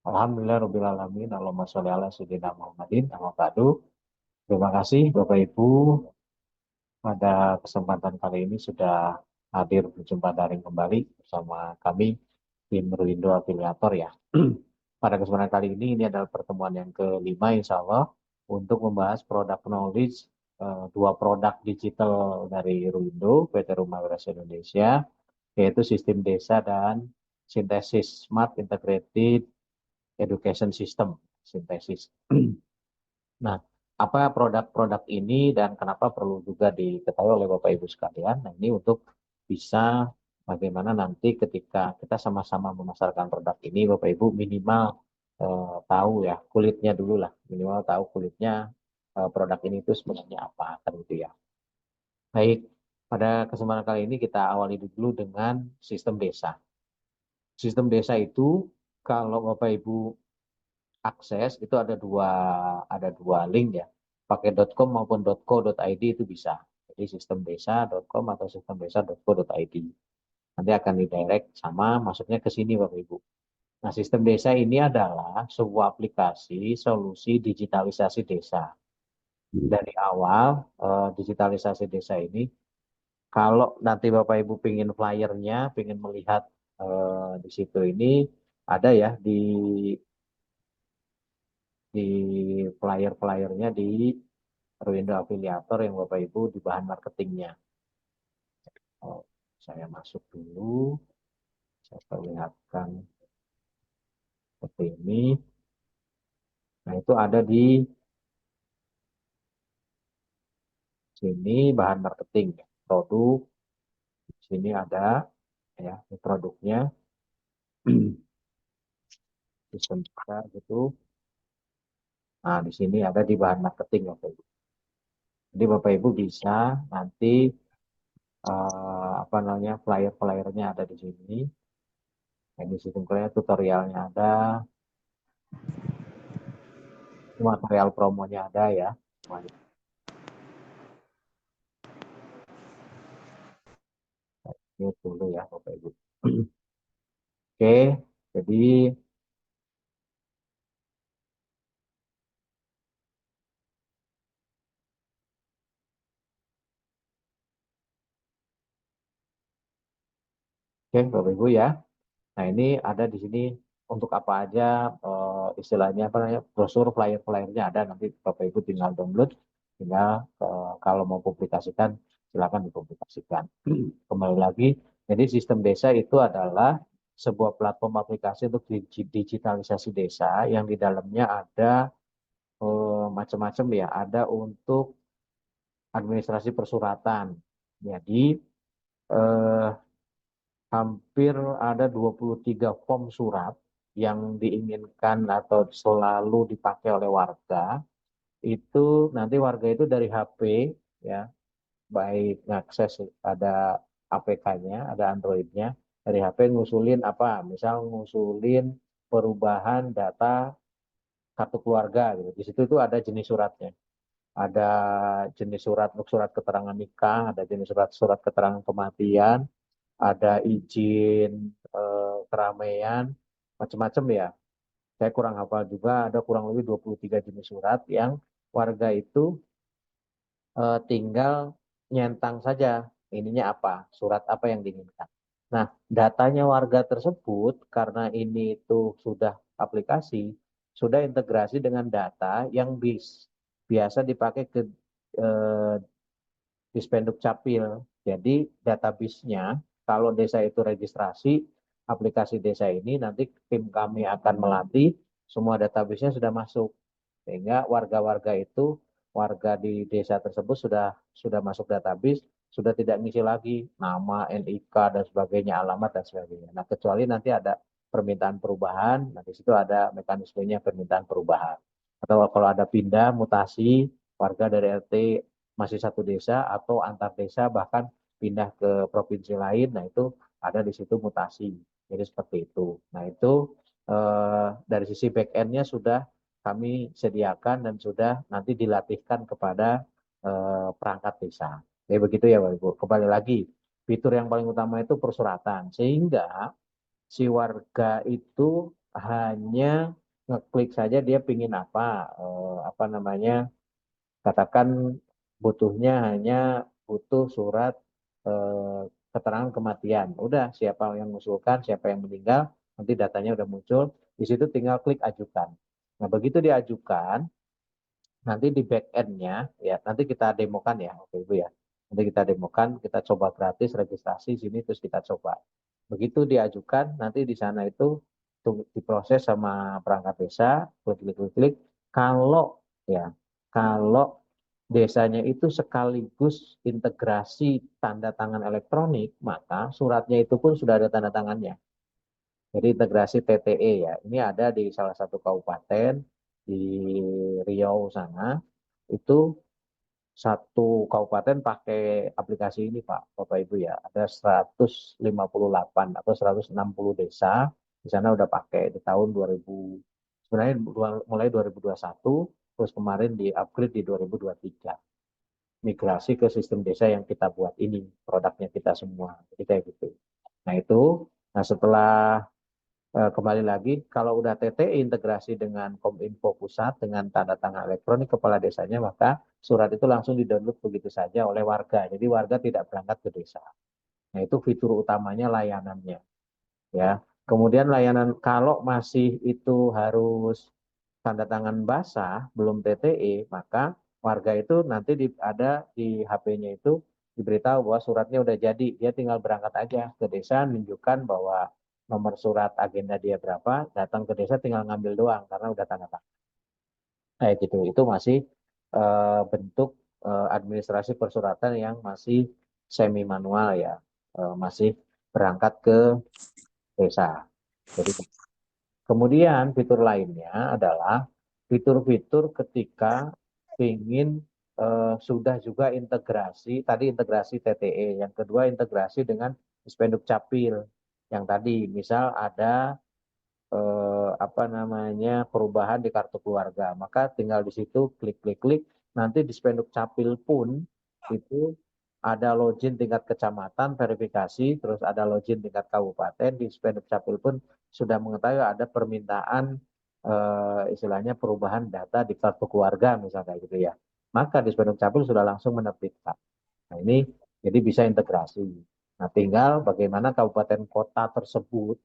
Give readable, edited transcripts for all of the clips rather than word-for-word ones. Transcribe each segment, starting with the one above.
Alhamdulillahirobbilalamin. Allahumma sholli ala sayyidina Muhammadin. Amma ba'du. Terima kasih Bapak Ibu pada kesempatan kali ini sudah hadir berjumpa daring kembali bersama kami tim Ruindo Afiliator ya. Pada kesempatan kali ini adalah pertemuan yang kelima insya Allah untuk membahas produk knowledge dua produk digital dari Ruindo PT Rumah Wiras Indonesia, yaitu sistem desa dan sintesis Smart Integrated Education System sintesis. Nah, apa produk-produk ini dan kenapa perlu juga diketahui oleh Bapak Ibu sekalian? Nah, ini untuk bisa bagaimana nanti ketika kita sama-sama memasarkan produk ini, Bapak Ibu minimal tahu ya kulitnya dulu lah, minimal tahu kulitnya produk ini itu sebenarnya apa, kan gitu ya. Baik, pada kesempatan kali ini kita awali dulu dengan sistem desa. Sistem desa itu kalau Bapak Ibu akses itu ada dua link ya, pakai .com maupun .co.id itu bisa. Jadi sistemdesa.com atau sistemdesa.co.id. Nanti akan didirect sama masuknya ke sini Bapak Ibu. Nah, sistem desa ini adalah sebuah aplikasi solusi digitalisasi desa. Dari awal digitalisasi desa ini, kalau nanti Bapak Ibu pingin flyernya, pingin melihat di situ ini ada ya di flyer-flyernya di Ruindo Afiliator yang Bapak Ibu di bahan marketingnya. Oh, saya masuk dulu, saya perlihatkan seperti ini. Nah, itu ada di sini bahan marketing, produk. Di sini ada ya produknya, sistem kita gitu. Nah, di sini ada di bahan marketing Bapak Ibu. Jadi Bapak Ibu bisa nanti apa namanya flyer-flyernya ada di sini. Nah, di sistem tutorialnya ada, material promonya ada ya. Mute dulu ya Bapak Ibu. Oke, jadi oke Bapak Ibu ya. Nah, ini ada di sini untuk apa aja istilahnya apa namanya brosur flyer-flyernya ada, nanti Bapak Ibu tinggal download, tinggal kalau mau publikasikan silakan dipublikasikan. Kembali lagi, jadi sistem desa itu adalah sebuah platform aplikasi untuk digitalisasi desa yang di dalamnya ada macam-macam ya, ada untuk administrasi persuratan. Jadi eh, hampir ada 23 form surat yang diinginkan atau selalu dipakai oleh warga. Itu nanti warga itu dari HP ya, baik ngakses ada APK-nya, ada Android-nya, dari HP ngusulin apa? Misal ngusulin perubahan data kartu keluarga gitu. Di situ itu ada jenis suratnya. Ada jenis surat untuk surat keterangan nikah, ada jenis surat keterangan kematian, ada izin keramaian, macam-macam ya. Saya kurang hafal juga, ada kurang lebih 23 jenis surat yang warga itu tinggal nyentang saja ininya apa, surat apa yang diinginkan. Nah, datanya warga tersebut karena ini itu sudah aplikasi, sudah integrasi dengan data yang biasa dipakai ke eh, Dispenduk Capil. Jadi database-nya kalau desa itu registrasi aplikasi desa ini, nanti tim kami akan melatih semua database-nya sudah masuk, sehingga warga-warga itu, warga di desa tersebut sudah masuk database, sudah tidak ngisi lagi nama, NIK dan sebagainya, alamat dan sebagainya. Nah, kecuali nanti ada permintaan perubahan, nah di situ ada mekanismenya permintaan perubahan. Atau kalau ada pindah mutasi warga dari RT masih satu desa atau antar desa bahkan pindah ke provinsi lain, nah itu ada di situ mutasi. Jadi seperti itu. Nah, itu dari sisi back end-nya sudah kami sediakan dan sudah nanti dilatihkan kepada perangkat desa. Jadi begitu ya Bapak Ibu. Kembali lagi, fitur yang paling utama itu persuratan. Sehingga si warga itu hanya ngeklik saja dia pingin apa namanya, katakan butuhnya hanya butuh surat eh, keterangan kematian. Udah, siapa yang mengusulkan, siapa yang meninggal, nanti datanya udah muncul. Di situ tinggal klik ajukan. Nah, begitu diajukan, nanti di back end-nya, ya nanti kita demokan ya, oke Ibu ya. Nanti kita demokan, kita coba gratis registrasi sini, terus kita coba. Begitu diajukan, nanti di sana itu diproses sama perangkat desa, klik, klik, klik, klik. Kalau ya, kalau desanya itu sekaligus integrasi tanda tangan elektronik, maka suratnya itu pun sudah ada tanda tangannya. Jadi integrasi TTE ya. Ini ada di salah satu kabupaten di Riau sana. Itu satu kabupaten pakai aplikasi ini Pak, Bapak Ibu ya. Ada 158 atau 160 desa di sana udah pakai di tahun 2000, sebenarnya mulai 2021, terus kemarin di-upgrade di 2023. Migrasi ke sistem desa yang kita buat ini, produknya kita semua. Jadi kayak gitu. Nah itu, nah setelah kembali lagi, kalau udah TTI integrasi dengan Kominfo Pusat dengan tanda tangan elektronik kepala desanya, maka surat itu langsung di-download begitu saja oleh warga. Jadi warga tidak berangkat ke desa. Nah, itu fitur utamanya layanannya, ya. Kemudian layanan kalau masih itu harus tanda tangan basah, belum TTE, maka warga itu nanti ada di HP-nya itu diberitahu bahwa suratnya udah jadi. Dia tinggal berangkat aja ke desa, menunjukkan bahwa nomor surat agenda dia berapa, datang ke desa tinggal ngambil doang karena udah tanda tangan. Kayak gitu. Itu masih bentuk administrasi persuratan yang masih semi manual ya. Masih berangkat ke desa. Jadi kemudian fitur lainnya adalah fitur-fitur ketika ingin sudah juga integrasi, tadi integrasi TTE, yang kedua integrasi dengan Dispenduk Capil. Yang tadi misal ada apa namanya perubahan di kartu keluarga, maka tinggal di situ klik klik klik, nanti di Spenduk Capil pun itu ada login tingkat kecamatan verifikasi, terus ada login tingkat kabupaten. Di Spenduk Capil pun sudah mengetahui ada permintaan istilahnya perubahan data di kartu keluarga misalnya gitu ya, maka di Spenduk Capil sudah langsung menerbitkan. Nah ini jadi bisa integrasi. Nah tinggal bagaimana kabupaten kota tersebut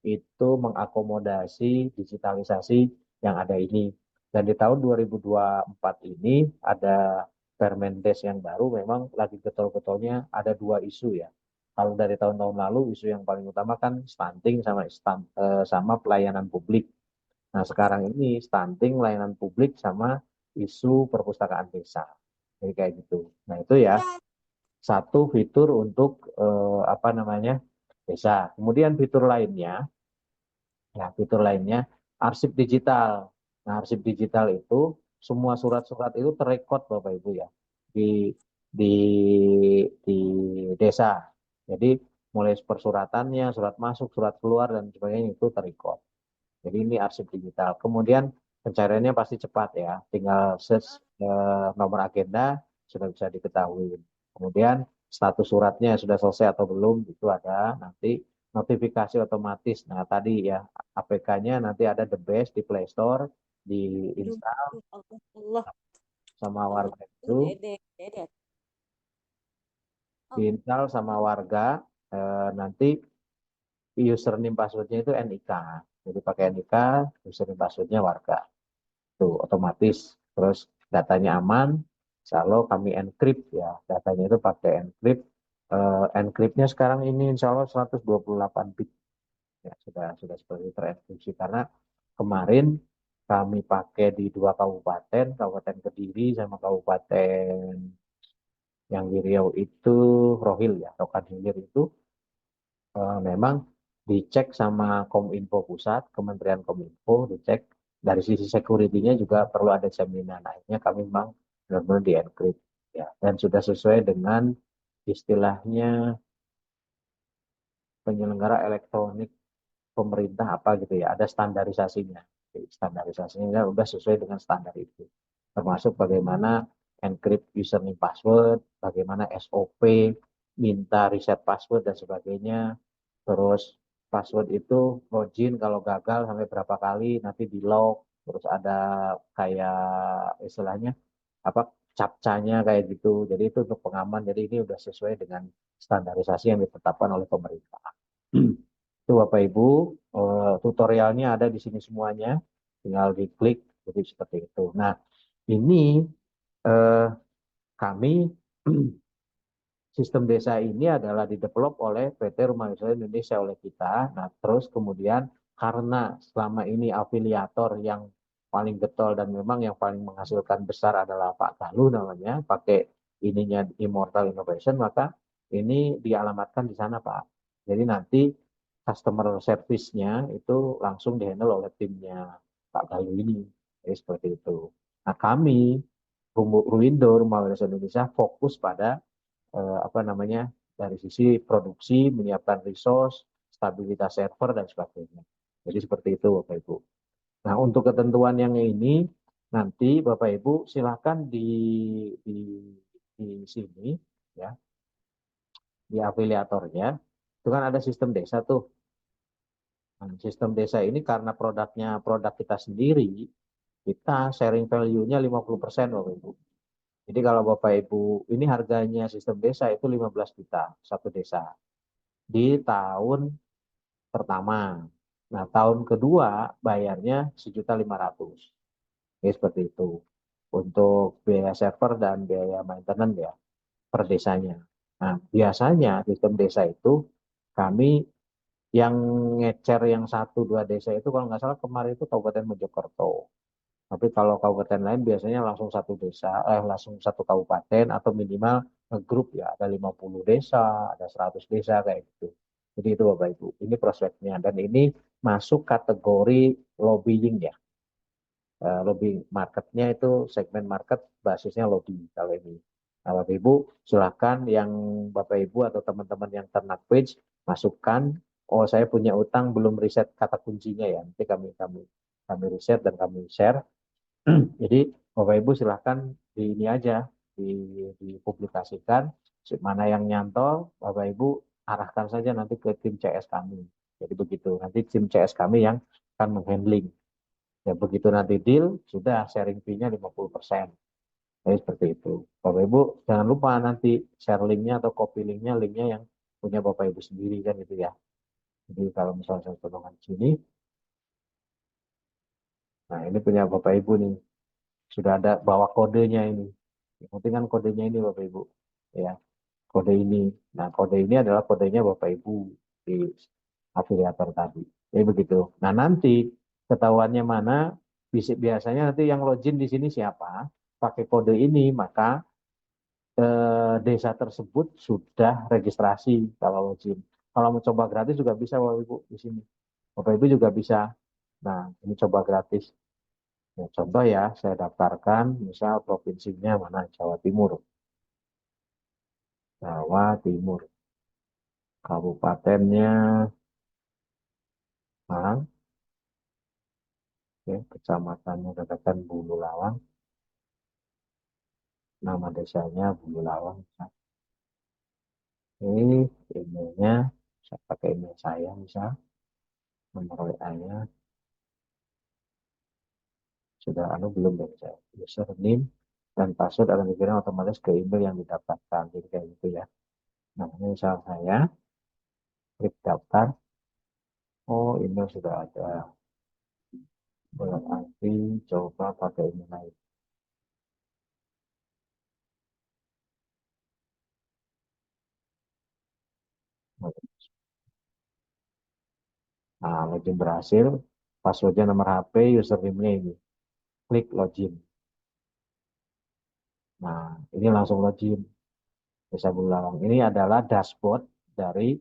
itu mengakomodasi digitalisasi yang ada ini. Dan di tahun 2024 ini ada Permendes yang baru, memang lagi getol-getolnya ada dua isu ya. Kalau dari tahun-tahun lalu isu yang paling utama kan stunting sama pelayanan publik. Nah sekarang ini stunting, layanan publik sama isu perpustakaan desa. Jadi kayak gitu. Nah itu ya satu fitur untuk apa namanya desa. Kemudian fitur lainnya arsip digital. Nah, arsip digital itu semua surat-surat itu terekod Bapak Ibu ya di di di desa. Jadi mulai persuratannya, surat masuk, surat keluar dan sebagainya itu terekod. Jadi ini arsip digital. Kemudian pencariannya pasti cepat ya, tinggal search nomor agenda sudah bisa diketahui. Kemudian status suratnya sudah selesai atau belum itu ada nanti notifikasi otomatis. Nah tadi ya APK-nya nanti ada the best di Play Store, di Aduh, install Allah, Allah, sama Allah, warga itu, dede, dede. Oh, diinstal sama warga, nanti username passwordnya itu NIK. Jadi pakai NIK, username passwordnya warga. Tuh otomatis, terus datanya aman, kalau kami encrypt ya, datanya itu pakai encrypt. Encryptnya sekarang ini insya Allah 128 bit ya, sudah seperti terenkripsi karena kemarin kami pakai di dua kabupaten, Kabupaten Kediri sama Kabupaten yang di Riau itu Rohil ya, Rokan Hilir itu memang dicek sama Kominfo Pusat, Kementerian Kominfo, dicek dari sisi security-nya juga perlu ada jaminan. Akhirnya kami memang benar-benar di-encrypt ya, dan sudah sesuai dengan istilahnya penyelenggara elektronik pemerintah apa gitu ya, ada standarisasinya. Jadi, standarisasinya sudah sesuai dengan standar itu. Termasuk bagaimana encrypt username password, bagaimana SOP, minta reset password dan sebagainya. Terus password itu login kalau gagal sampai berapa kali nanti di lock, terus ada kayak istilahnya apa captchanya kayak gitu. Jadi itu untuk pengaman. Jadi ini udah sesuai dengan standarisasi yang ditetapkan oleh pemerintah. Itu Bapak Ibu, tutorialnya ada di sini semuanya, tinggal diklik, jadi seperti itu. Nah, ini eh, kami sistem desa ini adalah didevelop oleh PT Rumah Wisata Indonesia oleh kita. Nah, terus kemudian karena selama ini afiliator yang paling getol dan memang yang paling menghasilkan besar adalah Pak Galuh namanya, pakai ininya Immortal Innovation, maka ini dialamatkan di sana Pak. Jadi nanti customer service-nya itu langsung dihandle oleh timnya Pak Galuh ini. Jadi seperti itu. Nah, kami Ruindo Rumah Wisata Indonesia fokus pada apa namanya dari sisi produksi, menyiapkan resource, stabilitas server dan sebagainya. Jadi seperti itu Bapak Ibu. Nah untuk ketentuan yang ini nanti Bapak Ibu silakan di, di sini ya di afiliatornya itu kan ada sistem desa tuh. Nah, sistem desa ini karena produknya produk kita sendiri, kita sharing value-nya 50% Bapak Ibu. Jadi kalau Bapak Ibu, ini harganya sistem desa itu 15 juta satu desa di tahun pertama. Nah, tahun kedua bayarnya 1.500.000. Jadi seperti itu. Untuk biaya server dan biaya maintenance ya per desanya. Nah, biasanya sistem desa itu kami yang ngecer yang satu dua desa itu kalau nggak salah kemarin itu Kabupaten Mojokerto. Tapi kalau kabupaten lain biasanya langsung satu desa, langsung satu kabupaten atau minimal ngegrup ya, ada 50 desa, ada 100 desa kayak gitu. Jadi itu Bapak Ibu, ini prospeknya dan ini masuk kategori lobbying ya. Lobby marketnya itu segmen market basisnya lobby kalau ini. Nah, Bapak Ibu silahkan yang Bapak Ibu atau teman-teman yang ternak page masukkan. Oh saya punya utang belum riset kata kuncinya ya. Nanti kami riset dan kami share. Jadi Bapak Ibu silahkan di ini aja di, dipublikasikan mana yang nyantol Bapak Ibu arahkan saja nanti ke tim CS kami. Jadi begitu. Nanti tim CS kami yang akan menghandling. Ya begitu nanti deal sudah sharing fee-nya 50%. Jadi seperti itu. Bapak Ibu jangan lupa nanti share linknya atau copy linknya yang punya Bapak Ibu sendiri kan itu ya. Jadi kalau misalnya saya tolongan sini, nah ini punya Bapak Ibu nih. Sudah ada bawa kodenya ini. Yang penting kan kodenya ini Bapak Ibu. Ya, kode ini. Nah, kode ini adalah kodenya Bapak Ibu di afiliator tadi. Jadi begitu. Nah, nanti ketahuannya mana biasanya nanti yang login di sini siapa? Pakai kode ini, maka desa tersebut sudah registrasi kalau login. Kalau mau coba gratis juga bisa Bapak Ibu di sini. Bapak Ibu juga bisa. Nah, ini coba gratis. Ya, contoh ya, saya daftarkan misal provinsinya mana Jawa Timur. Jawa Timur. Kabupatennya Malang, ya, kecamatannya Kecamatan Bulu Lawang, nama desanya Bulu Lawang. Ini emailnya, saya pakai email saya misal, nomor WA-nya sudah belum dari saya. Username dan password akan dikirim otomatis ke email yang didapatkan. Jadi kayak gitu ya. Nah, ini misal saya klik daftar. Oh, email sudah ada. Berarti coba pakai email lain. Nah, login berhasil. Passwordnya nomor HP, username-nya ini. Klik login. Nah, ini langsung login Desa Bulawang. Ini adalah dashboard dari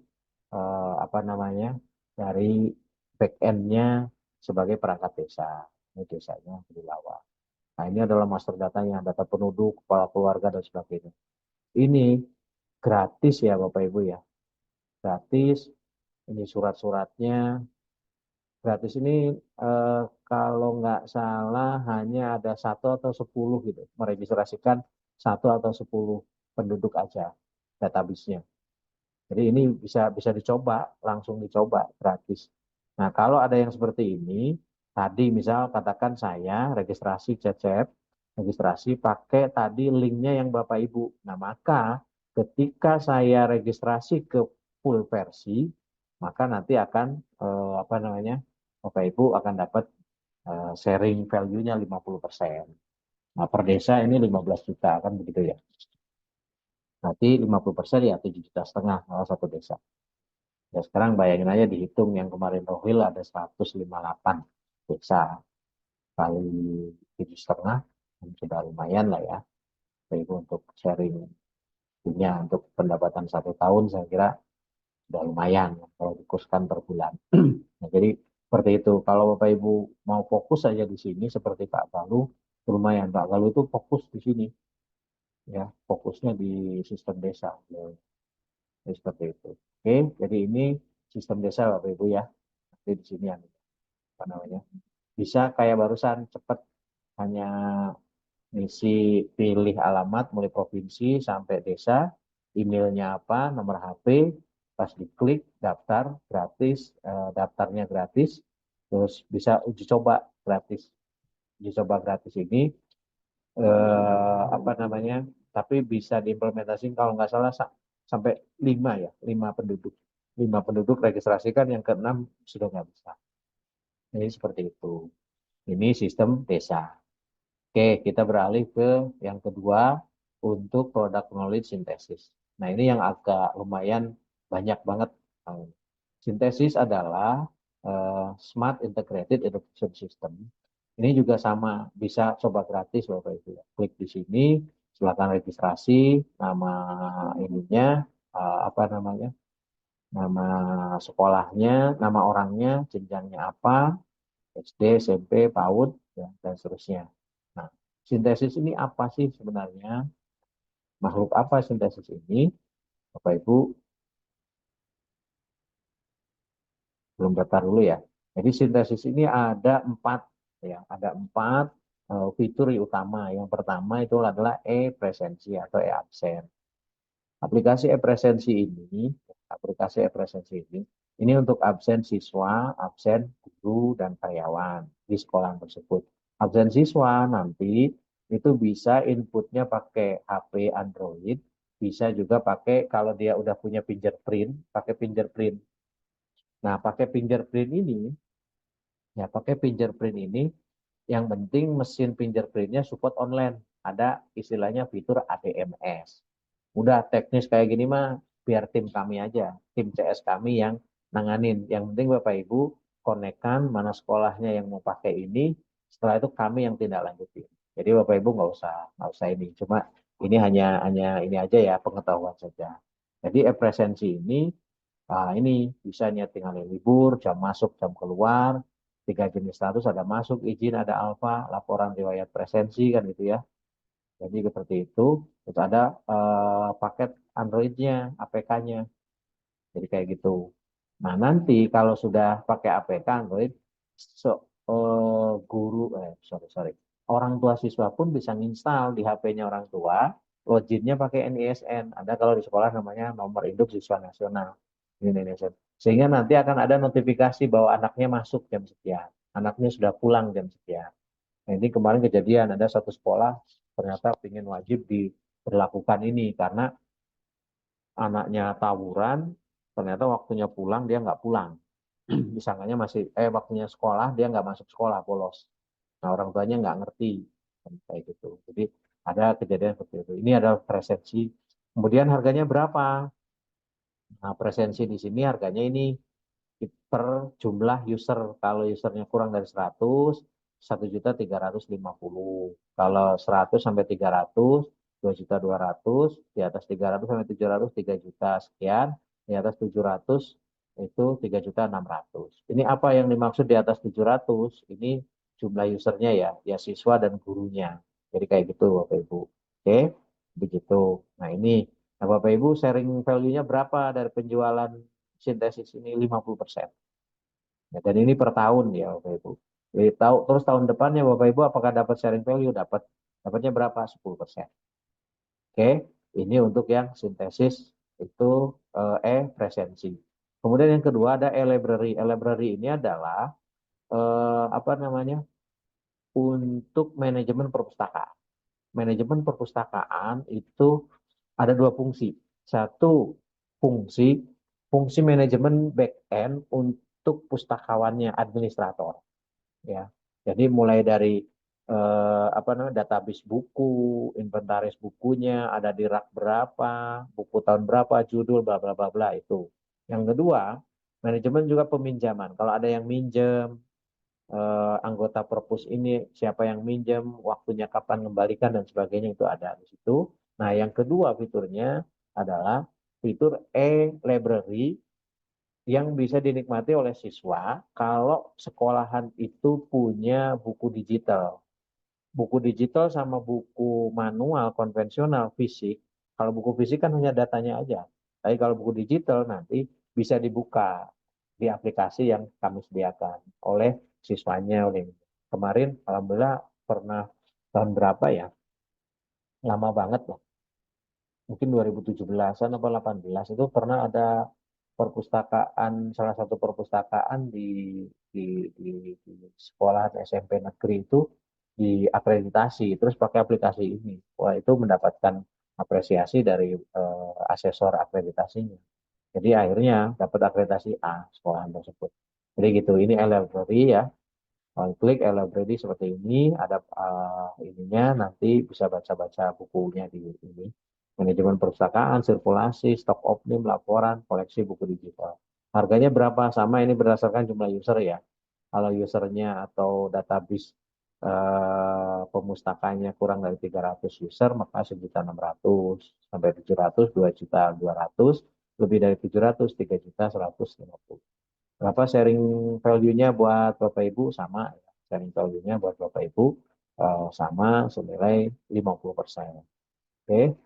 apa namanya dari back end-nya sebagai perangkat desa. Ini desanya Bulawang. Nah, ini adalah master datanya, data penduduk, kepala keluarga dan sebagainya. Ini gratis ya Bapak Ibu ya, gratis. Ini surat-suratnya gratis ini eh, kalau nggak salah hanya ada 1 atau 10 gitu, meregistrasikan 1 atau 10 penduduk aja database-nya. Jadi ini bisa bisa dicoba, langsung dicoba gratis. Nah, kalau ada yang seperti ini, tadi misal katakan saya registrasi Cecep, registrasi pakai tadi linknya yang Bapak Ibu. Nah, maka ketika saya registrasi ke full versi, maka nanti akan apa namanya? Bapak Ibu akan dapat sharing value-nya 50%. Nah, per desa ini 15 juta kan begitu ya. Berarti 50% ya 7,5 juta kalau satu desa. Ya sekarang bayangin aja dihitung yang kemarin Rohil ada 158 desa kali 7,5 sudah lumayan lah ya. Itu untuk sharing punya untuk pendapatan 1 tahun saya kira sudah lumayan kalau dikurskan per bulan. Nah, jadi seperti itu. Kalau Bapak Ibu mau fokus saja di sini seperti Pak Galuh, lumayan. Pak Galuh itu fokus di sini ya, fokusnya di sistem desa. Ya, jadi seperti itu. Oke, jadi ini sistem desa Bapak Ibu ya. Nanti di sini yang apa namanya? Bisa kayak barusan cepet hanya ngisi pilih alamat mulai provinsi sampai desa, emailnya apa, nomor HP, pas diklik daftar gratis, daftarnya gratis, terus bisa uji coba gratis. Uji coba gratis ini apa namanya? Tapi bisa diimplementasikan kalau nggak salah sampai 5 ya, 5 penduduk. 5 penduduk registrasikan, yang keenam sudah nggak bisa. Jadi seperti itu. Ini sistem desa. Oke, kita beralih ke yang kedua untuk product knowledge synthesis. Nah, ini yang agak lumayan banyak banget. Sintesis adalah Smart Integrated Education System. Ini juga sama, bisa coba gratis Bapak Ibu. Klik di sini, silakan registrasi, nama ininya, apa namanya, nama sekolahnya, nama orangnya, jenjangnya apa, SD, SMP, PAUD, ya, dan seterusnya. Nah, sintesis ini apa sih sebenarnya? Makhluk apa sintesis ini? Bapak Ibu belum daftar dulu ya. Jadi sintesis ini ada 4 ya, ada 4 fitur utama. Yang pertama itu adalah e-presensi atau e-absen. Aplikasi e-presensi ini untuk absen siswa, absen guru dan karyawan di sekolah tersebut. Absen siswa nanti itu bisa inputnya pakai HP Android, bisa juga pakai kalau dia udah punya fingerprint, pakai fingerprint. Nah, pakai fingerprint ini yang penting mesin fingerprintnya support online. Ada istilahnya fitur ADMS. Udah teknis kayak gini mah biar tim kami aja, tim CS kami yang nanganin. Yang penting Bapak Ibu konekkan mana sekolahnya yang mau pakai ini. Setelah itu kami yang tindak lanjutin. Jadi Bapak Ibu nggak usah ini. Cuma ini hanya ini aja ya, pengetahuan saja. Jadi e-presensi ini ini bisa tinggal libur, jam masuk, jam keluar, 3 jenis status ada masuk, izin, ada alfa, laporan riwayat presensi kan gitu ya. Jadi seperti itu. Terus ada paket Android-nya, APK-nya. Jadi kayak gitu. Nah, nanti kalau sudah pakai APK Android, guru, sorry, sorry. Orang tua siswa pun bisa nginstal di HP-nya orang tua, loginnya pakai NISN. Ada kalau di sekolah namanya nomor induk siswa nasional di Indonesia. Sehingga nanti akan ada notifikasi bahwa anaknya masuk jam sekian, anaknya sudah pulang jam sekian. Nah, ini kemarin kejadian ada satu sekolah ternyata ingin wajib diberlakukan ini karena anaknya tawuran, ternyata waktunya pulang dia nggak pulang. Disangkanya masih waktunya sekolah dia nggak masuk sekolah, bolos. Nah, orang tuanya nggak ngerti kayak gitu. Jadi ada kejadian seperti itu. Ini adalah presensi. Kemudian harganya berapa? Nah, presensi di sini harganya ini per jumlah user. Kalau usernya kurang dari 100, 1.350.000. Kalau 100 sampai 300, 2.200.000. Di atas 300 sampai 700, 3 juta sekian. Di atas 700 itu 3.600.000. Ini apa yang dimaksud di atas 700? Ini jumlah usernya ya, ya siswa dan gurunya. Jadi kayak gitu Bapak Ibu. Oke, begitu. Nah ini, nah Bapak Ibu sharing value-nya berapa dari penjualan sintesis ini? 50%. Ya, dan ini per tahun ya Bapak Ibu. Jadi, terus tahun depannya Bapak Ibu apakah dapat sharing value? Dapatnya berapa? 10%. Oke, ini untuk yang sintesis Itu presensi. Kemudian yang kedua ada e-library. E-library ini adalah apa namanya? Untuk manajemen perpustakaan. Manajemen perpustakaan itu ada dua fungsi. Satu fungsi fungsi manajemen back end untuk pustakawannya administrator, ya. Jadi mulai dari apa namanya database buku, inventaris bukunya, ada di rak berapa, buku tahun berapa, judul bla bla bla bla itu. Yang kedua, manajemen juga peminjaman. Kalau ada yang minjem anggota perpus ini siapa yang minjem, waktunya kapan kembalikan dan sebagainya itu ada di situ. Nah, yang kedua fiturnya adalah fitur e-library yang bisa dinikmati oleh siswa kalau sekolahan itu punya buku digital. Buku digital sama buku manual konvensional fisik. Kalau buku fisik kan hanya datanya aja. Tapi kalau buku digital nanti bisa dibuka di aplikasi yang kami sediakan oleh siswanya. Oleh kemarin, alhamdulillah pernah tahun berapa ya? Lama banget loh. Mungkin 2017-an atau 18 itu pernah ada perpustakaan, salah satu perpustakaan di sekolah SMP negeri itu diakreditasi, terus pakai aplikasi ini. Wah, itu mendapatkan apresiasi dari asesor akreditasinya. Jadi akhirnya dapat akreditasi A sekolahan tersebut. Jadi gitu, ini e-library ya. Klik e-library seperti ini, ada ininya, nanti bisa baca-baca bukunya di ini. Manajemen perpustakaan, sirkulasi, stok opnim, laporan, koleksi buku digital. Harganya berapa? Sama, ini berdasarkan jumlah user ya. Kalau usernya atau database pemustakanya kurang dari 300 user, maka 1.600.000 sampai 700, 2.200.000, lebih dari 700, 3.150.000. Berapa sharing value-nya buat Bapak Ibu? Sama, ya. Sharing value-nya buat Bapak Ibu sama senilai 50%. Oke.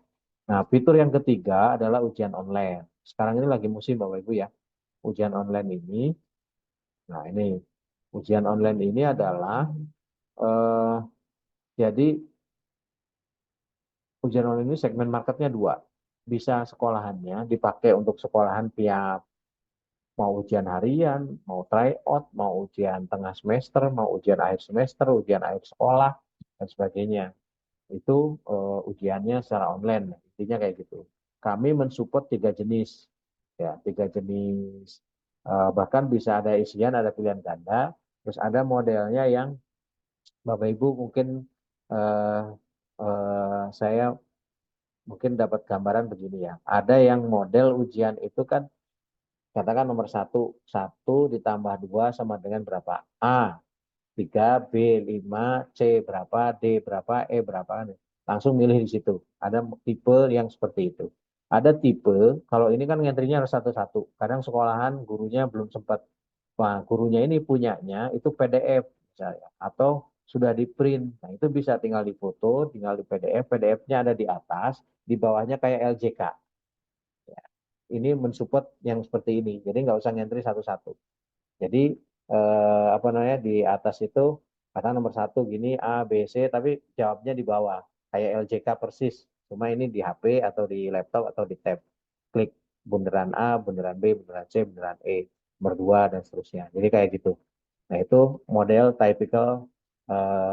Nah, fitur yang ketiga adalah ujian online. Sekarang ini lagi musim Bapak Ibu ya. Ujian online ini, nah ini ujian online ini adalah eh, jadi ujian online ini segmen marketnya dua. Bisa sekolahannya dipakai untuk sekolahan tiap mau ujian harian, mau tryout, mau ujian tengah semester, mau ujian akhir semester, ujian akhir sekolah, dan sebagainya. Itu ujiannya secara online. Intinya kayak gitu. Kami mensupport tiga jenis, ya, tiga jenis. Bahkan bisa ada isian, ada pilihan ganda, terus ada modelnya yang Bapak Ibu mungkin eh, saya mungkin dapat gambaran begini ya. Ada yang model ujian itu kan katakan nomor satu, satu ditambah dua sama dengan berapa? A, 3, B, 5, C berapa, D berapa, E berapa. Langsung milih di situ. Ada tipe yang seperti itu. Ada tipe, kalau ini kan ngentrinya harus satu-satu. Kadang sekolahan gurunya belum sempat. Wah, gurunya ini punyanya itu PDF misalnya. Atau sudah di print. Nah, itu bisa tinggal difoto, tinggal di PDF. PDF-nya ada di atas, di bawahnya kayak LJK. Ini mensupport yang seperti ini. Jadi nggak usah ngantri satu-satu. Jadi apa namanya di atas itu kata nomor satu gini A B C tapi jawabnya di bawah kayak LJK persis. Cuma ini di HP atau di laptop atau di tab. Klik bundaran A, bundaran B, bundaran C, bundaran E, nomor 2 dan seterusnya. Jadi kayak gitu. Nah, itu model typical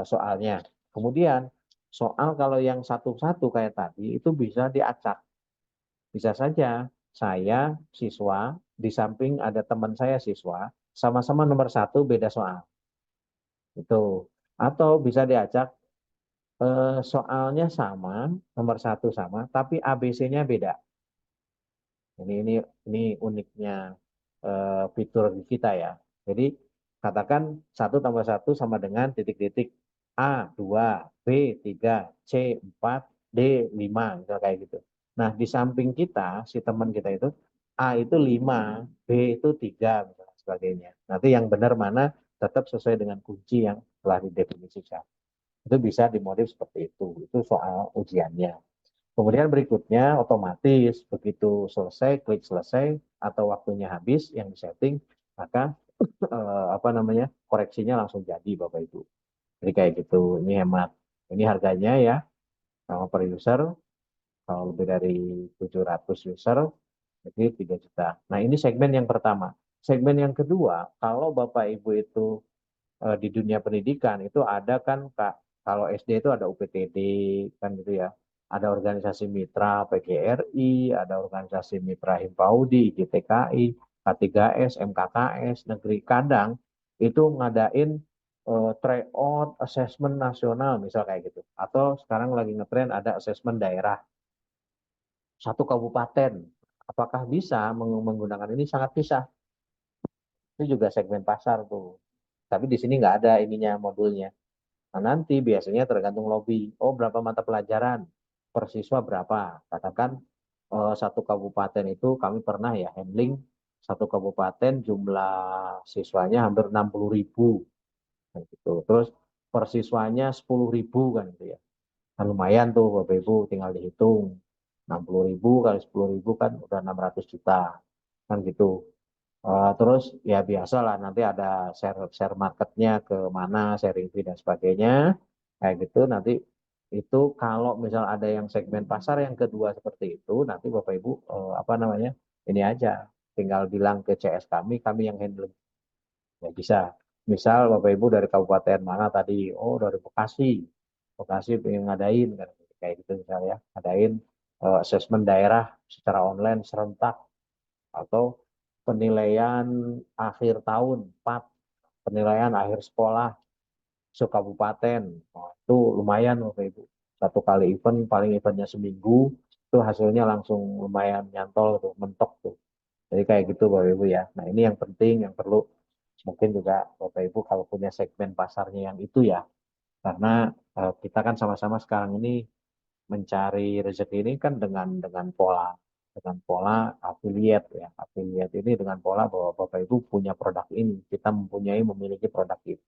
soalnya. Kemudian soal kalau yang satu-satu kayak tadi itu bisa diacak. Bisa saja saya siswa, di samping ada teman saya siswa, sama-sama nomor satu beda soal. Itu. Atau bisa diacak soalnya sama, nomor satu sama, tapi ABC-nya beda. Ini uniknya fitur di kita ya. Jadi katakan satu tambah satu sama dengan titik-titik A 2, B 3, C 4, D 5, misalnya kayak gitu. Nah, di samping kita, si teman kita itu, A itu 5, B itu 3, misalnya sebagainya. Nanti yang benar mana tetap sesuai dengan kunci yang telah didefinisikan. Itu bisa dimodif seperti itu. Itu soal ujiannya. Kemudian berikutnya otomatis begitu selesai, klik selesai atau waktunya habis yang disetting, maka apa namanya koreksinya langsung jadi Bapak Ibu. Jadi kayak gitu. Ini hemat. Ini harganya ya sama per user kalau lebih dari 700 user Jadi 3 juta. Nah, ini segmen yang pertama. Segmen yang kedua, kalau Bapak Ibu itu di dunia pendidikan itu ada kan Kak, kalau SD itu ada UPTD kan gitu ya. Ada organisasi mitra PGRI, ada organisasi mitra Himpaudi, GTKI, K3S, MKKS, negeri kadang itu ngadain tryout assessment nasional misal kayak gitu. Atau sekarang lagi ngetren ada assessment daerah satu kabupaten. Apakah bisa menggunakan ini? Sangat bisa. Itu juga segmen pasar tuh. Tapi di sini nggak ada ininya modulnya. Nah, nanti biasanya tergantung lobby. Oh, berapa mata pelajaran per siswa berapa? Katakan satu kabupaten itu kami pernah ya handling satu kabupaten jumlah siswanya hampir 60.000 kan gitu. Terus per siswanya 10.000 kan gitu ya. Kan lumayan tuh Bapak Ibu tinggal dihitung. 60.000 kali 10.000 kan udah 600 juta kan gitu. Terus ya biasalah nanti ada share share marketnya ke mana, sharing fee dan sebagainya, kayak gitu. Nanti itu kalau misal ada yang segmen pasar yang kedua seperti itu, nanti Bapak Ibu apa namanya ini aja, tinggal bilang ke CS kami yang handle. Ya bisa. Misal Bapak Ibu dari kabupaten mana tadi? Oh dari Bekasi, Bekasi pengen ngadain kan kayak gitu misalnya, ngadain asesmen daerah secara online serentak atau penilaian akhir tahun, PAT, penilaian akhir sekolah sekabupaten. Nah, itu lumayan Bapak Ibu. Satu kali event, paling eventnya seminggu, itu hasilnya langsung lumayan nyantol tuh, mentok tuh. Jadi kayak gitu Bapak Ibu ya. Nah ini yang penting, yang perlu mungkin juga Bapak Ibu kalau punya segmen pasarnya yang itu ya. Karena kita kan sama-sama sekarang ini mencari rezeki ini kan dengan pola affiliate ya. Affiliate ini dengan pola bahwa Bapak Ibu punya produk ini, kita memiliki produk itu.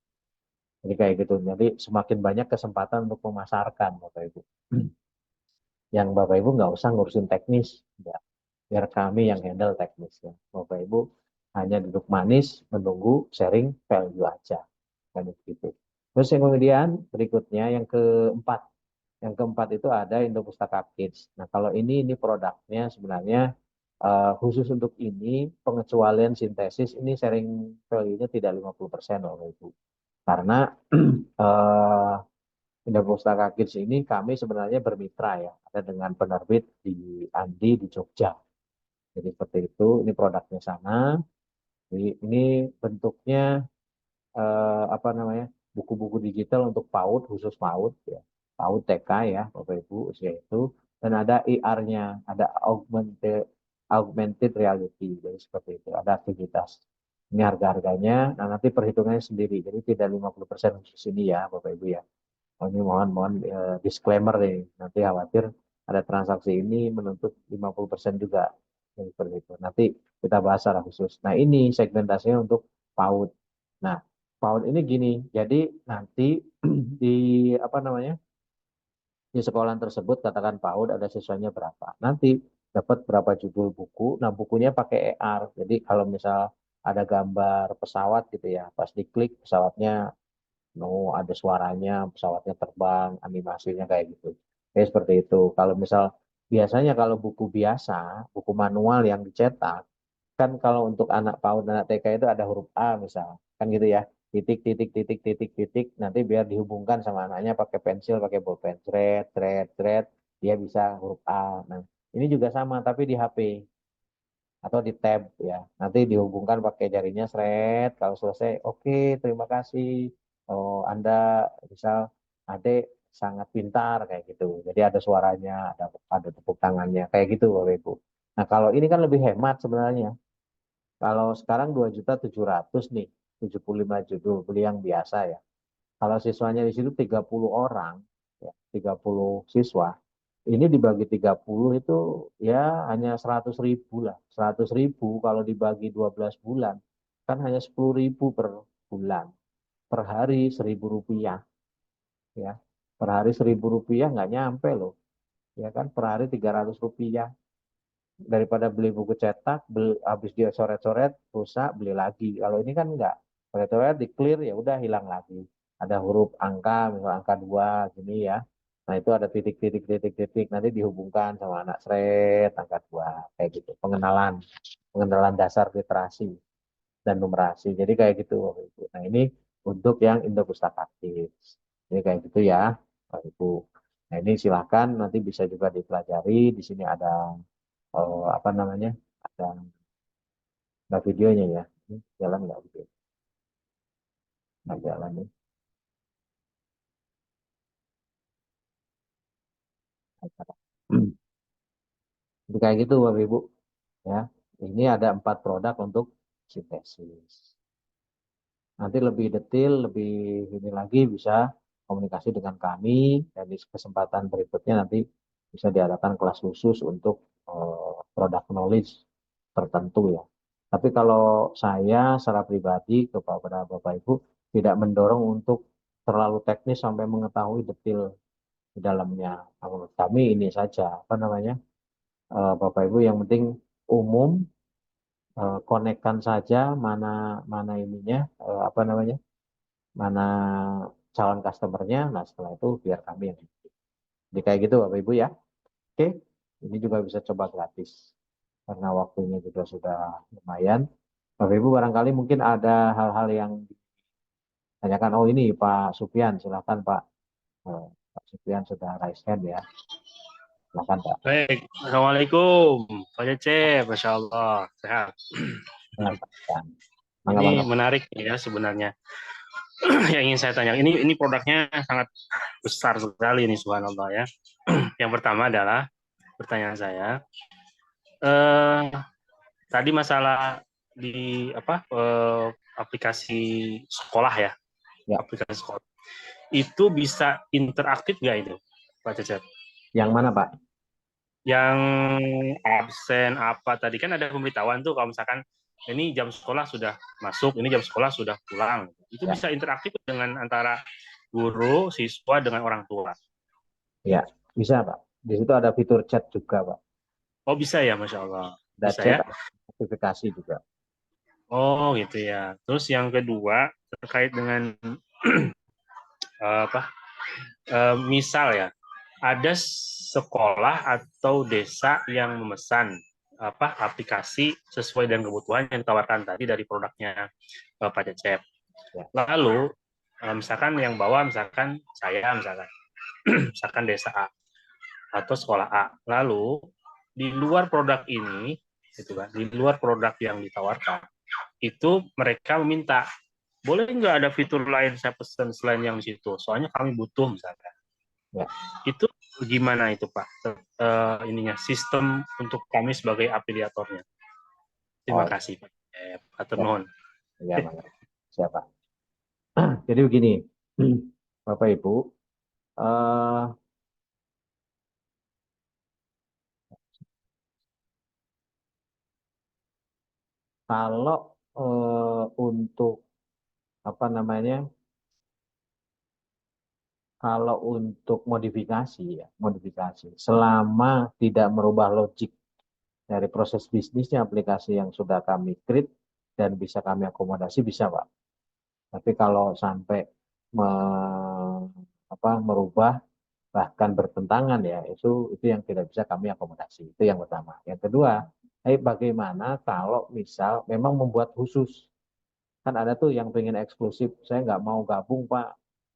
Jadi kayak gitu. Jadi semakin banyak kesempatan untuk memasarkan Bapak Ibu. Yang Bapak Ibu nggak usah ngurusin teknis, ya. Biar kami yang handle teknisnya. Bapak Ibu hanya duduk manis menunggu sharing value aja. Kan gitu. Terus yang kemudian berikutnya yang keempat. Yang keempat itu ada Indo Pustaka Kids. Nah, kalau ini produknya sebenarnya khusus untuk ini pengecualian sintesis ini sharing value-nya tidak 50% loh Ibu. Karena eh, Indo Pustaka Kids ini kami sebenarnya bermitra ya, ada dengan penerbit di Andi di Jogja. Jadi seperti itu, ini produknya sana. Jadi ini bentuknya apa namanya buku-buku digital untuk PAUD khusus PAUD ya PAUD TK ya Bapak Ibu usia itu dan ada IR-nya ada augmented reality jadi seperti itu ada aktivitas ini harga-harganya nah nanti perhitungannya sendiri jadi tidak 50% khusus ini ya Bapak Ibu ya oh, ini mohon disclaimer nih nanti khawatir ada transaksi ini menuntut 50% juga jadi seperti itu nanti kita bahas secara khusus nah ini segmentasinya untuk PAUD nah PAUD ini gini, jadi nanti di apa namanya di sekolah tersebut katakan PAUD ada siswanya berapa, nanti dapat berapa judul buku. Nah bukunya pakai AR, jadi kalau misal ada gambar pesawat gitu ya, pas diklik pesawatnya, ada suaranya, pesawatnya terbang, animasinya kayak gitu. Kayak seperti itu. Kalau misal biasanya kalau buku biasa, buku manual yang dicetak kan kalau untuk anak PAUD anak TK itu ada huruf A misal kan gitu ya titik titik titik titik titik nanti biar dihubungkan sama anaknya pakai pensil pakai bolpen thread thread thread dia bisa huruf A nah ini juga sama tapi di HP atau di tab ya nanti dihubungkan pakai jarinya thread kalau selesai oke terima kasih oh Anda misal adik sangat pintar kayak gitu jadi ada suaranya ada tepuk tangannya kayak gitu Bapak Ibu nah kalau ini kan lebih hemat sebenarnya kalau sekarang 2.700.000 nih, 75 judul beli yang biasa ya. Kalau siswanya di situ 30 orang, ya, 30 siswa, ini dibagi 30 itu ya hanya 100.000 lah. 100.000 kalau dibagi 12 bulan, kan hanya 10.000 per bulan. Per hari 1.000 rupiah. Ya. Per hari 1.000 rupiah nggak nyampe loh. Ya kan per hari 300 rupiah daripada beli buku cetak habis dia coret-coret rusak beli lagi kalau ini kan enggak coret-coret di clear ya udah hilang lagi ada huruf angka misal angka 2 gini ya Nah, itu ada titik-titik nanti dihubungkan sama anak seret, angka 2, kayak gitu. Pengenalan dasar literasi dan numerasi. Jadi kayak gitu, Bapak Ibu. Nah, ini untuk yang Indo Pustaka Aktif. Jadi kayak gitu ya, Bapak Ibu. Nah, ini silakan nanti bisa juga dipelajari. Di sini ada apa namanya? Ada videonya ya. Ini jalan nggak video? Nggak jalan nih. Jadi kayak gitu, Bapak Ibu. Ya, ini ada 4 produk untuk sintesis. Nanti lebih detail, lebih ini lagi bisa komunikasi dengan kami dan di kesempatan berikutnya nanti bisa diadakan kelas khusus untuk product knowledge tertentu ya. Tapi kalau saya secara pribadi kepada Bapak Ibu tidak mendorong untuk terlalu teknis sampai mengetahui detail di dalamnya. Menurut kami ini saja apa namanya Bapak Ibu yang penting umum konekkan saja mana mana ininya apa namanya mana calon customernya. Nah, setelah itu biar kami yang jadi kayak gitu Bapak Ibu ya. Oke, ini juga bisa coba gratis karena waktunya juga sudah lumayan. Bapak Ibu barangkali mungkin ada hal-hal yang ditanyakan. Oh, ini Pak Supian, silakan Pak. Pak Supian sudah raise hand ya. Silakan Pak. Baik, Assalamualaikum Pak Cecep, Masya Allah, sehat. Silakan, Pak. Mangga, Ini mangga. menarik ya sebenarnya. Yang ingin saya tanya, ini produknya sangat besar sekali ini, subhanallah ya. Yang pertama adalah pertanyaan saya, eh, tadi masalah di apa aplikasi sekolah ya, Ya, aplikasi sekolah itu bisa interaktif nggak itu, Pak Cecep? yang mana Pak? Yang absen apa tadi kan ada pemberitahuan tuh kalau misalkan ini jam sekolah sudah masuk, ini jam sekolah sudah pulang. Itu Ya, bisa interaktif dengan antara guru, siswa dengan orang tua. ya, bisa Pak. Di situ ada fitur chat juga Pak. Oh bisa ya, Masya Allah. Ada Bisa chat, ya. ada notifikasi juga. Oh gitu ya. Terus yang kedua terkait dengan apa? Misal ya, ada sekolah atau desa yang memesan apa aplikasi sesuai dengan kebutuhan yang ditawarkan tadi dari produknya Pak Cecep. Ya, Lalu misalkan yang bawa misalkan saya misalkan desa A atau sekolah A. Lalu di luar produk ini gitu kan, di luar produk yang ditawarkan itu mereka meminta boleh nggak ada fitur lain saya pesan selain yang di situ. Soalnya kami butuh misalkan. ya. Itu gimana itu Pak? Ininya sistem untuk kami sebagai afiliatornya. Terima Oh, kasih Pak. Atur ya, nuhun. ya, mangga. Siapa? Jadi begini, Bapak Ibu, eh, kalau untuk apa namanya, kalau untuk modifikasi ya, modifikasi, selama tidak merubah logik dari proses bisnisnya aplikasi yang sudah kami create dan bisa kami akomodasi bisa Pak. Tapi kalau sampai me, merubah bahkan bertentangan ya itu yang tidak bisa kami akomodasi. Itu yang pertama. Yang kedua, bagaimana kalau misal memang membuat khusus. Kan ada tuh yang pengen eksklusif, saya nggak mau gabung Pak,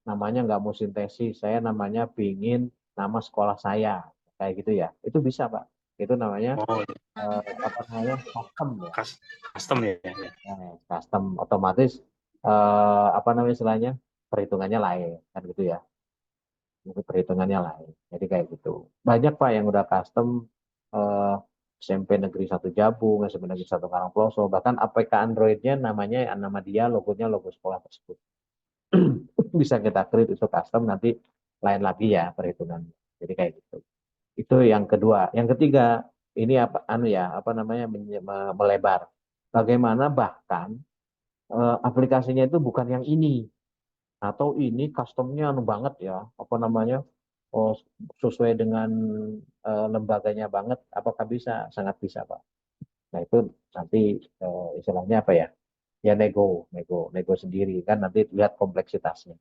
namanya nggak mau sintesis, saya namanya pingin nama sekolah saya, kayak gitu ya, itu bisa Pak. Itu namanya Oh, apa namanya custom ya. custom ya. Custom otomatis apa namanya istilahnya perhitungannya lain kan gitu ya. Jadi perhitungannya lain. Jadi kayak gitu. Banyak Pak yang udah custom eh, SMP Negeri 1 Jabung, SMP Negeri 1 Karangploso, bahkan APK Android-nya namanya nama dia, logonya logo sekolah tersebut. Bisa kita create itu custom nanti lain lagi ya perhitungannya. Jadi kayak gitu. Itu yang kedua. Yang ketiga, ini apa anu ya, apa namanya melebar. Bagaimana bahkan aplikasinya itu bukan yang ini atau ini customnya anu banget ya, apa namanya oh, sesuai dengan lembaganya banget, apakah bisa? Sangat bisa Pak. Nah itu nanti istilahnya apa ya? Ya nego sendiri kan nanti lihat kompleksitasnya.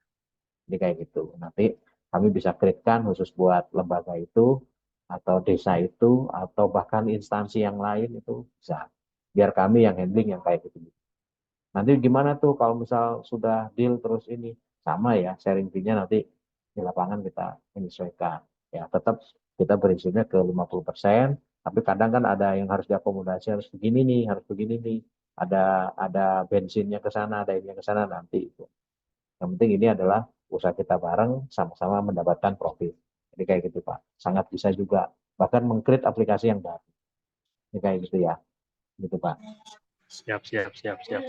Jadi kayak gitu. Nanti Kami bisa create-kan khusus buat lembaga itu, atau desa itu, atau bahkan instansi yang lain itu bisa. Biar kami yang handling yang kayak gitu. Nanti gimana tuh kalau misal sudah deal terus ini? Sama ya, sharing fee-nya nanti di lapangan kita menyesuaikan. Ya, tetap kita berizinnya ke 50%, tapi kadang kan ada yang harus diakomodasi, harus begini nih, harus begini nih. Ada bensinnya ke sana, ada ini ke sana nanti itu. Yang penting ini adalah usaha kita bareng, sama-sama mendapatkan profit. Jadi kayak gitu Pak. Sangat bisa juga bahkan mengcreate aplikasi yang baru. Ini kayak gitu ya. Gitu Pak. Siap, siap, siap, siap.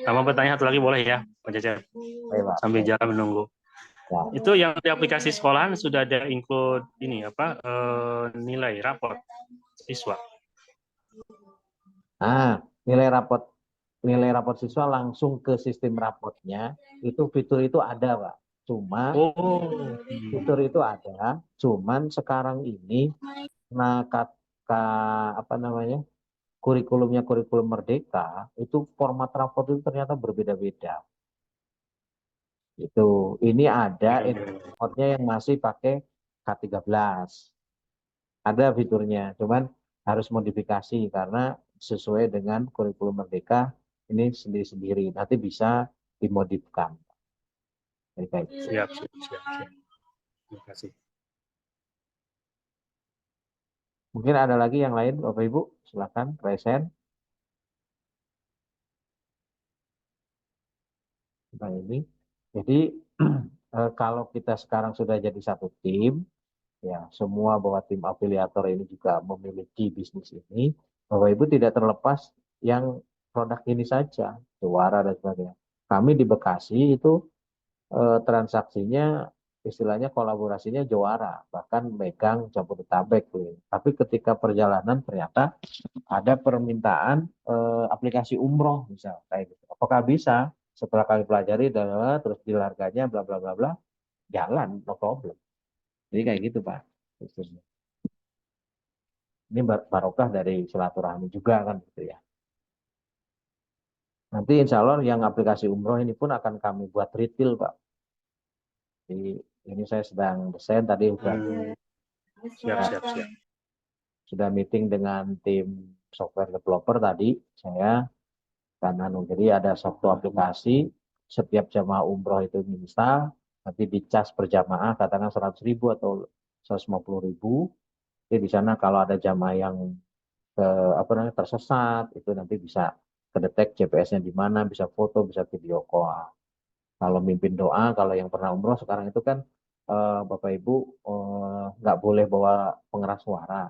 Sama bertanya satu lagi boleh ya, Pak Cecep? Baik Pak. Sambil Baik. jalan menunggu. Ya. Itu yang di aplikasi sekolahan sudah ada include ini apa nilai raport siswa. Nah, nilai rapot siswa langsung ke sistem rapotnya, itu fitur itu ada, Pak. Cuma Oh, fitur itu ada, cuman sekarang ini nah apa namanya? Kurikulumnya kurikulum Merdeka, itu format rapot itu ternyata berbeda-beda. Itu ini ada rapotnya yang masih pakai K13. Ada fiturnya, cuman harus modifikasi karena sesuai dengan kurikulum Merdeka ini sendiri-sendiri. Nanti bisa dimodifikasi. Jadi kayak gitu. siap, siap, siap, siap. Terima kasih. Mungkin ada lagi yang lain, Bapak Ibu, silakan present tentang ini. Jadi kalau kita sekarang sudah jadi satu tim, ya semua bahwa tim afiliator ini juga memiliki bisnis ini, Bapak Ibu tidak terlepas yang produk ini saja, suara dan sebagainya. Kami di Bekasi itu transaksinya istilahnya kolaborasinya juara, bahkan megang Jabodetabek tuh. Tapi ketika perjalanan ternyata ada permintaan aplikasi umroh misal kayak gitu. Apakah bisa? Setelah kami pelajari dan terus di harganya bla bla bla bla jalan no problem. Jadi kayak gitu Pak. Ini barokah dari silaturahmi juga kan gitu ya. Nanti insya Allah yang aplikasi umroh ini pun akan kami buat retail Pak. Jadi ini saya sedang desain tadi sudah Siap, siap, siap. sudah meeting dengan tim software developer tadi saya karena jadi ada satu aplikasi setiap jamaah umroh itu install nanti dicas per jamaah katakan 100.000 atau 150.000. Jadi di sana kalau ada jamaah yang ke, apa namanya tersesat itu nanti bisa kedetek GPS-nya di mana, bisa foto, bisa video call. Kalau mimpin doa, kalau yang pernah umroh sekarang itu kan Bapak Ibu nggak boleh bawa pengeras suara.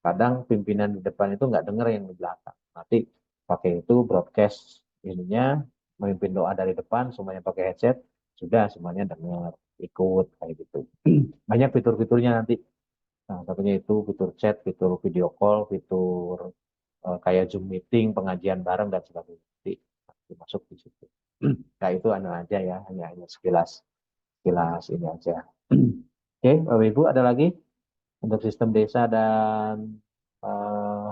Kadang pimpinan di depan itu nggak dengar yang di belakang. Nanti pakai itu broadcast ininya, memimpin doa dari depan, semuanya pakai headset, sudah semuanya dengar, ikut kayak gitu. Banyak fitur-fiturnya nanti. Nah, satunya itu fitur chat, fitur video call, fitur kayak Zoom meeting, pengajian bareng dan sebagainya. Nanti masuk di situ. Nah, itu anu aja ya, hanya sekilas sekilas ini aja. Oke, Bapak Ibu ada lagi untuk sistem desa dan eh,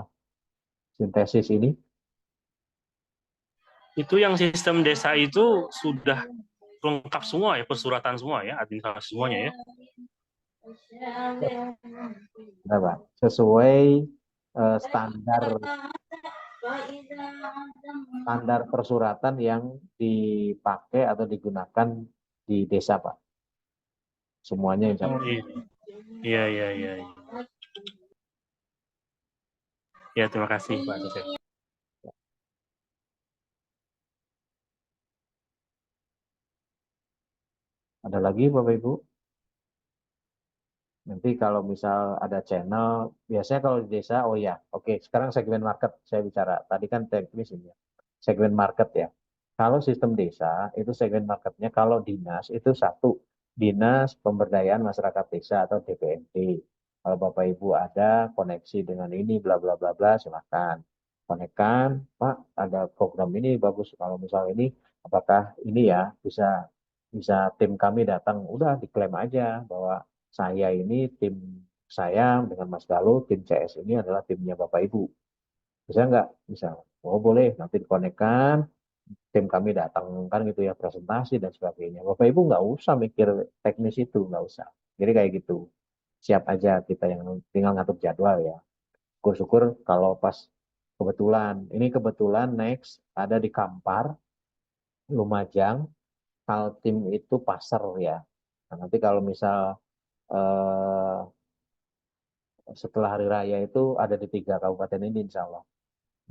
sintesis ini? Itu yang sistem desa itu sudah lengkap semua ya, persuratan semua ya, administrasi semuanya ya. Berapa? Sesuai standar standar persuratan yang dipakai atau digunakan di desa, Pak. Semuanya insya Oh Allah. iya, iya, iya, iya. Ya, terima kasih Pak Cecep. Ada lagi Bapak Ibu? Nanti kalau misal ada channel, biasanya kalau di desa, oh ya, oke, sekarang segmen market saya bicara. Tadi kan teknis ini ya. Segmen market ya. Kalau sistem desa, itu segmen marketnya, kalau dinas, itu satu. Dinas Pemberdayaan Masyarakat Desa atau DPMD. Kalau Bapak Ibu ada koneksi dengan ini, bla bla bla bla, silakan. Konekkan, Pak, ada program ini bagus. Kalau misal ini, apakah ini ya bisa bisa tim kami datang, udah diklaim aja bahwa saya ini tim saya dengan Mas Galuh, tim CS ini adalah timnya Bapak Ibu. Bisa nggak? Bisa. Oh boleh, nanti dikonekkan, tim kami datang kan gitu ya presentasi dan sebagainya. Bapak Ibu nggak usah mikir teknis itu, nggak usah. Jadi kayak gitu. Siap aja kita yang tinggal ngatur jadwal ya. Syukur-syukur kalau pas ini kebetulan next ada di Kampar, Lumajang, Kaltim itu Pasar ya. Nah, nanti kalau misal eh, setelah hari raya itu ada di 3 kabupaten ini insya Allah.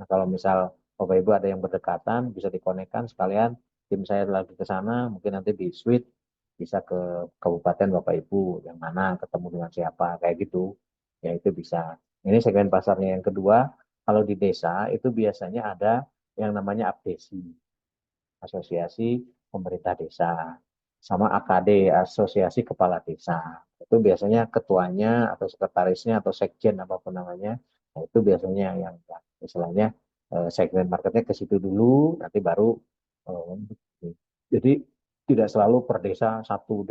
Nah, kalau misal Bapak Ibu ada yang berdekatan, bisa dikonekkan sekalian tim saya lagi ke sana, mungkin nanti di suite bisa ke kabupaten Bapak Ibu yang mana ketemu dengan siapa kayak gitu. Ya itu bisa. Ini segmen pasarnya yang kedua, kalau di desa itu biasanya ada yang namanya APDESI, Asosiasi Pemerintah Desa, sama AKD, Asosiasi Kepala Desa. Itu biasanya ketuanya atau sekretarisnya atau sekjen apapun namanya, nah, itu biasanya yang istilahnya segmen marketnya ke situ dulu, nanti baru jadi tidak selalu per desa satu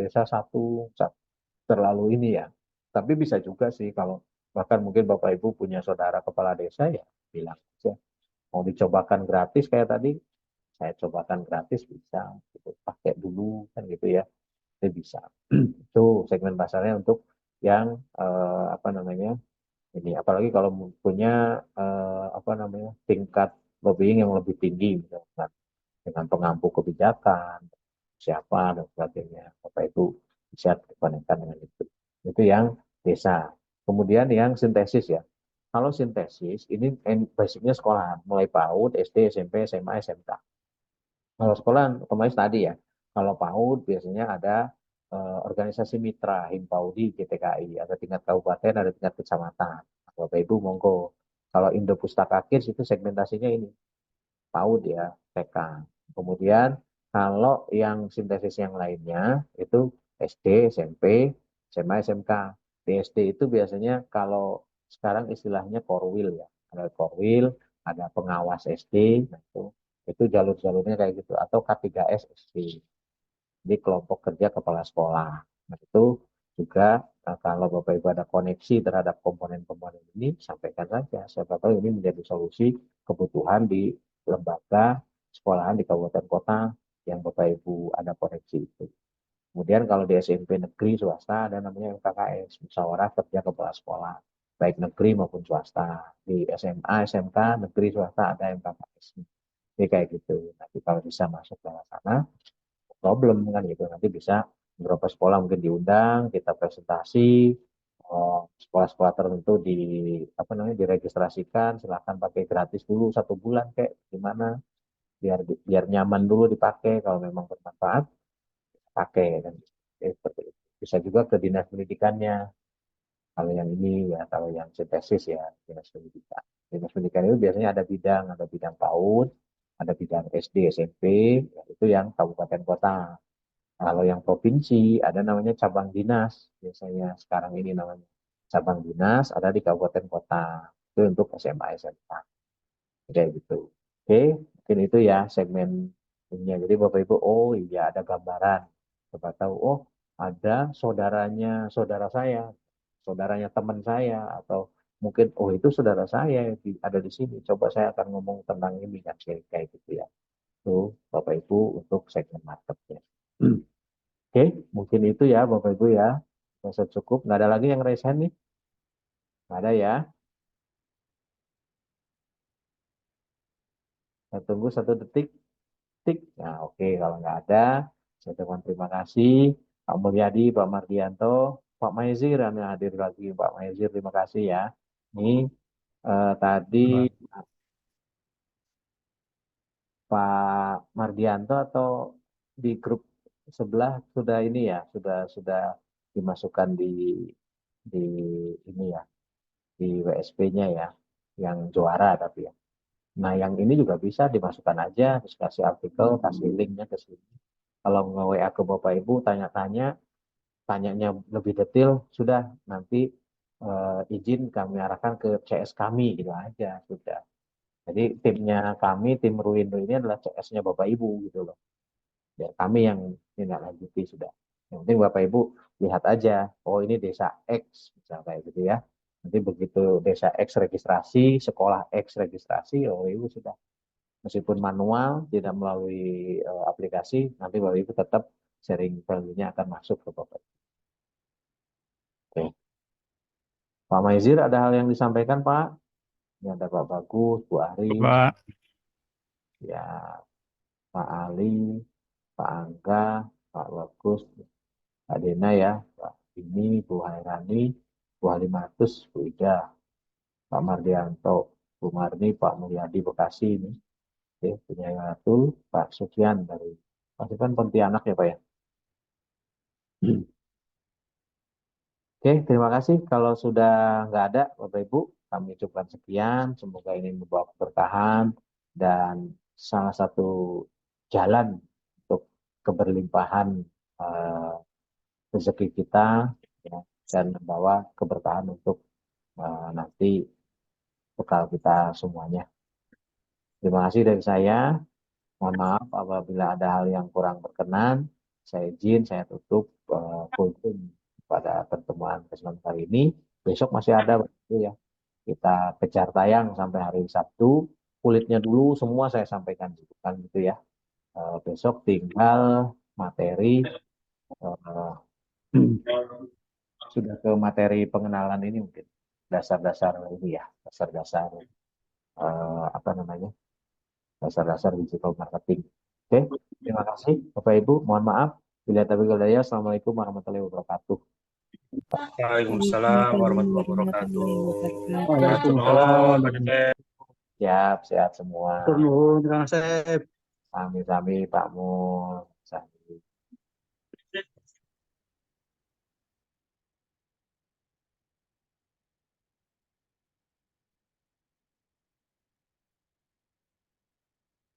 terlalu ini ya. Tapi bisa juga sih kalau bahkan mungkin Bapak Ibu punya saudara kepala desa ya bilang aja mau dicobakan gratis kayak tadi saya cobakan gratis bisa gitu. Pakai dulu kan gitu ya itu bisa. Itu segmen pasarnya untuk yang apa namanya ini apalagi kalau punya apa namanya tingkat lobbying yang lebih tinggi misalkan dengan pengampu kebijakan siapa dan sebagainya Bapak Ibu bisa dikonekkan dengan itu yang desa. Kemudian yang sintesis ya, kalau sintesis ini basicnya sekolahan mulai PAUD SD SMP SMA SMK. Kalau sekolah otomatis tadi ya, kalau PAUD biasanya ada organisasi mitra, Himpaudi, GTKI, ada tingkat kabupaten, ada tingkat kecamatan. Bapak Ibu monggo. Kalau Indo Pustaka Kids itu segmentasinya ini, PAUD ya, TK. Kemudian kalau yang sintesis yang lainnya itu SD, SMP, SMA, SMK. Di SD itu biasanya kalau sekarang istilahnya Korwil ya, ada Korwil, ada pengawas SD, nah itu jalur-jalurnya kayak gitu atau K3S SD. Jadi kelompok kerja kepala sekolah. Nah, itu juga kalau Bapak Ibu ada koneksi terhadap komponen-komponen ini, sampaikan saja. Siapa tahu ini menjadi solusi kebutuhan di lembaga sekolahan di kabupaten kota yang Bapak Ibu ada koneksi itu. Kemudian kalau di SMP negeri swasta ada namanya MKKS, Musyawarah Kerja Kepala Sekolah, baik negeri maupun swasta. Di SMA, SMK, negeri swasta ada MKKS. Jadi kayak gitu. Nanti kalau bisa masuk ke sana, problem kan gitu nanti bisa beberapa sekolah mungkin diundang kita presentasi sekolah-sekolah tertentu di apa namanya diregistrasikan silakan pakai gratis dulu 1 bulan kayak gimana biar biar nyaman dulu dipakai kalau memang bermanfaat pakai dan seperti itu. Bisa juga ke dinas pendidikannya kalau yang ini ya kalau yang sintesis ya dinas pendidikan itu biasanya ada bidang PAUD ada bidang SD SMP ya, itu yang kabupaten kota. Kalau yang provinsi ada namanya cabang dinas, biasanya sekarang ini namanya cabang dinas ada di kabupaten kota. Itu untuk SMA SMK. Kayak gitu. Oke, mungkin itu ya segmen ini. Jadi Bapak Ibu, oh iya ada gambaran. Bapak tahu, oh ada saudara saya, saudaranya teman saya, atau mungkin oh itu saudara saya yang ada di sini. Coba saya akan ngomong tentang ini kan kayak gitu ya. Tuh Bapak Ibu untuk segmen marketnya. Oke, mungkin itu ya Bapak Ibu ya. Rasa cukup. Nggak ada lagi yang raise hand nih? Nggak ada ya. Saya tunggu 1 detik. Tik. Nah, oke. Kalau nggak ada, saya ucapkan terima kasih. Pak Mulyadi, Pak Mardianto, Pak Maizir yang hadir lagi. Pak Maizir, terima kasih ya. Ini tadi Pak. Pak Mardianto atau di grup sebelah sudah ini ya, sudah dimasukkan di ini ya, di WSP-nya ya, yang juara tapi ya. Nah, yang ini juga bisa dimasukkan aja, terus kasih artikel, kasih linknya ke sini. Kalau nge-WA ke Bapak Ibu, tanya-tanya, tanyanya lebih detail, sudah nanti izin kami arahkan ke CS kami, gitu aja, sudah. Jadi timnya kami, tim Ruindo ini adalah CS-nya Bapak Ibu, gitu loh. Ya, kami yang tindak lanjuti sudah. Yang penting Bapak Ibu lihat aja, oh ini desa X, misalnya kayak gitu ya. Nanti begitu desa X registrasi, sekolah X registrasi, oh Ibu sudah. Meskipun manual, tidak melalui aplikasi, nanti Bapak Ibu tetap sharing value-nya akan masuk ke Bapak Ibu. Oke. Pak Maizir, ada hal yang disampaikan, Pak? Ini ada Pak Bagus, Bu Ari, Pak. ya, Pak Ali, Pak Angga, Pak Bagus, Pak Dena ya, Pak ini, Bu Hairani, Bu Halimatus, Bu Ida, Pak Mardianto, Bu Marni, Pak Mulyadi Bekasi ini, oke, punya Yatul, Pak Sufyan dari pasti kan Pontianak ya Pak ya. Oke, terima kasih. Kalau sudah nggak ada, Bapak Ibu, kami ucapkan sekian. Semoga ini membawa keberkahan dan salah satu jalan untuk keberlimpahan eh, rezeki kita ya, dan membawa keberkahan untuk nanti bekal kita semuanya. Terima kasih dari saya. Mohon maaf apabila ada hal yang kurang berkenan. Saya izin, saya tutup full Zoom pada pertemuan kesempatan kali ini. Besok masih ada ya. Kita kejar tayang sampai hari Sabtu. Kulitnya dulu semua saya sampaikan kan gitu ya. Besok tinggal materi eh, sudah ke materi pengenalan ini mungkin dasar-dasar ini ya, dasar-dasar apa namanya, dasar-dasar digital marketing. Oke, terima kasih Bapak Ibu. Mohon maaf. Bila tapi kalau ya, Assalamualaikum warahmatullahi wabarakatuh. Waalaikumsalam warahmatullahi wabarakatuh. Matur Waalaikumsalam. nuwun, Pak Dede. Siap, sehat semua. Turun, Kang Asep. Sami-sami Pak Mun.